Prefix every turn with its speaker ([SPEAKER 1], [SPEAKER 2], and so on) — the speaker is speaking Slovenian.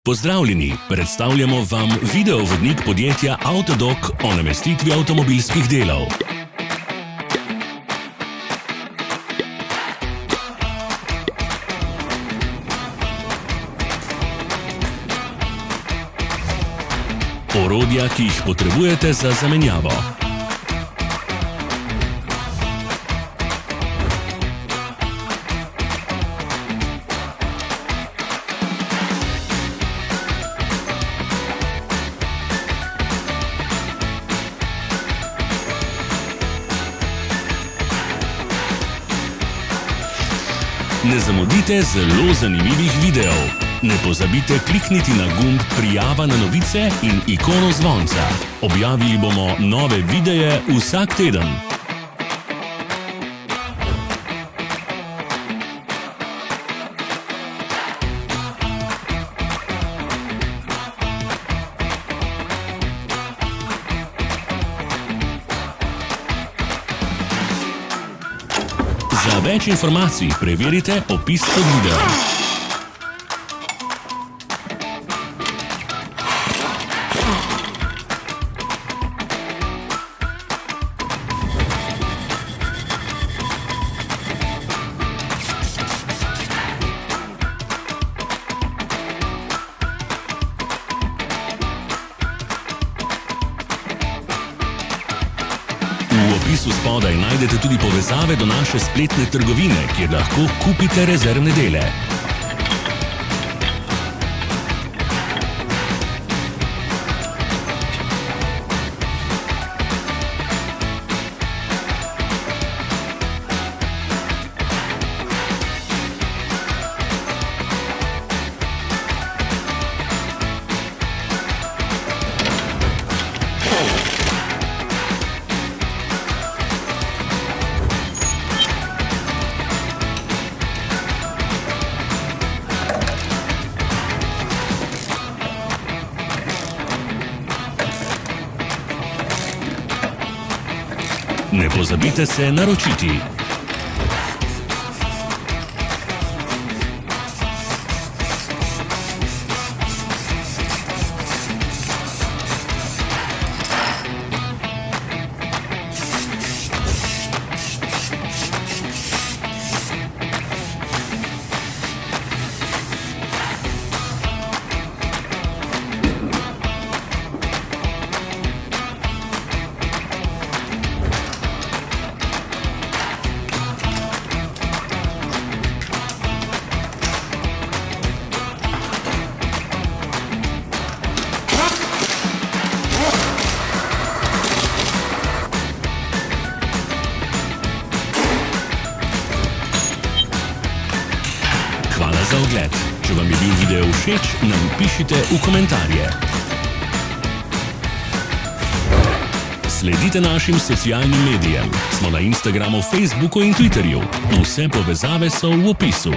[SPEAKER 1] Pozdravljeni, predstavljamo vam videovodnik podjetja Autodoc o namestitvi avtomobilskih delov. Orodja, ki jih potrebujete za zamenjavo. Ne zamudite zelo zanimivih videov. Ne pozabite klikniti na gumb Prijava na novice in ikono zvonca. Objavili bomo nove videe vsak teden. Za več informacij preverite opis pod videom. V opisu spodaj najdete tudi povezave do naše spletne trgovine, kjer lahko kupite rezervne dele. Ne pozabite se naročiti. Hvala za ogled. Če vam je bil video všeč, nam pišite v komentarje. Sledite našim socialnim medijem. Smo na Instagramu, Facebooku in Twitterju. Vse povezave so v opisu.